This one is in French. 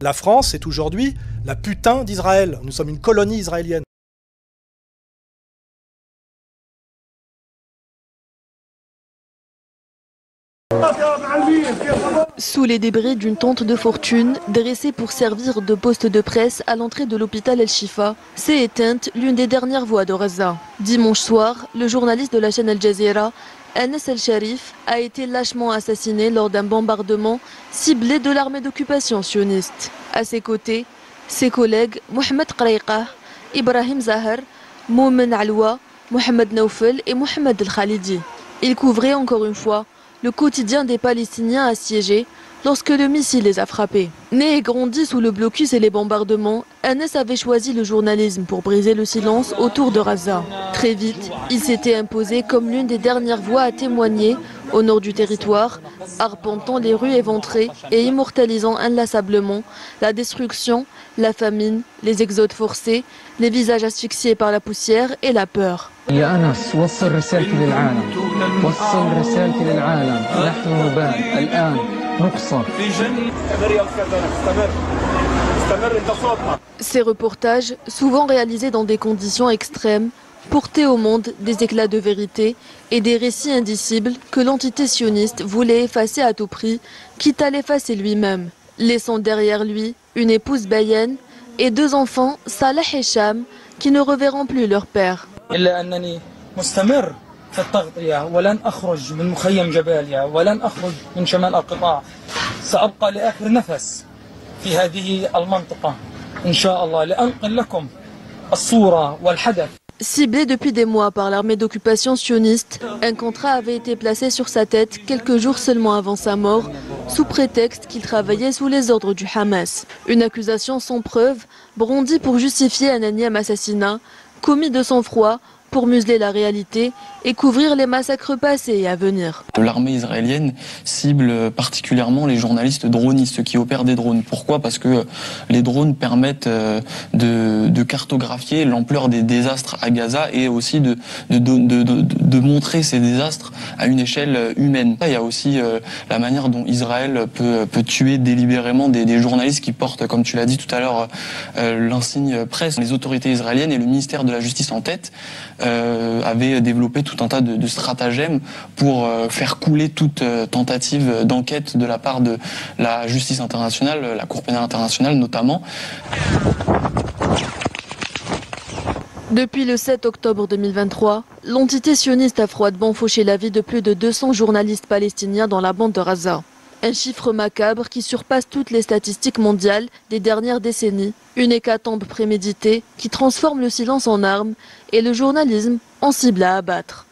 La France est aujourd'hui la putain d'Israël. Nous sommes une colonie israélienne. Sous les débris d'une tente de fortune, dressée pour servir de poste de presse à l'entrée de l'hôpital El-Shifa, s'est éteinte l'une des dernières voix de Gaza. Dimanche soir, le journaliste de la chaîne Al Jazeera, Anas El-Sharif, a été lâchement assassiné lors d'un bombardement ciblé de l'armée d'occupation sioniste. À ses côtés, ses collègues Mohamed Qraiqah, Ibrahim Zahar, Moumen Alwa, Mohamed Naoufel et Mohamed El-Khalidi. Ils couvraient encore une fois le quotidien des Palestiniens assiégés lorsque le missile les a frappés. Né et grandi sous le blocus et les bombardements, Anas avait choisi le journalisme pour briser le silence autour de Gaza. Très vite, il s'était imposé comme l'une des dernières voix à témoigner au nord du territoire, arpentant les rues éventrées et immortalisant inlassablement la destruction, la famine, les exodes forcés, les visages asphyxiés par la poussière et la peur. يا أنس وصل رسالتي للعالم وصل رسالتي للعالم نحن نبان الآن نقصف. Ces reportages, souvent réalisés dans des conditions extrêmes, portaient au monde des éclats de vérité et des récits indicibles que l'entité sioniste voulait effacer à tout prix, quitte à l'effacer lui-même, laissant derrière lui une épouse Bayen et deux enfants, Salah et Sham, qui ne reverront plus leur père. إلا أنني مستمر في التغطية ولن أخرج من مخيم جباليا ولن أخرج من شمال القطاع سأبقى لآخر نفس في هذه المنطقة إن شاء الله لأنقل لكم الصورة والحدث. Ciblé depuis des mois par l'armée d'occupation sioniste, un contrat avait été placé sur sa tête quelques jours seulement avant sa mort, sous prétexte qu'il travaillait sous les ordres du Hamas. Une accusation sans preuve, brandie pour justifier un énième assassinat, commis de sang-froid pour museler la réalité et couvrir les massacres passés et à venir. L'armée israélienne cible particulièrement les journalistes dronistes, ceux qui opèrent des drones. Pourquoi? Parce que les drones permettent de cartographier l'ampleur des désastres à Gaza et aussi de montrer ces désastres à une échelle humaine. Il y a aussi la manière dont Israël peut tuer délibérément des journalistes qui portent, comme tu l'as dit tout à l'heure, l'insigne presse. Les autorités israéliennes et le ministère de la Justice en tête avaient développé tout un tas de stratagèmes pour faire couler toute tentative d'enquête de la part de la justice internationale, la Cour pénale internationale notamment. Depuis le 7 octobre 2023, l'entité sioniste a froidement fauché la vie de plus de 200 journalistes palestiniens dans la bande de Gaza. Un chiffre macabre qui surpasse toutes les statistiques mondiales des dernières décennies. Une hécatombe préméditée qui transforme le silence en arme et le journalisme en cible à abattre.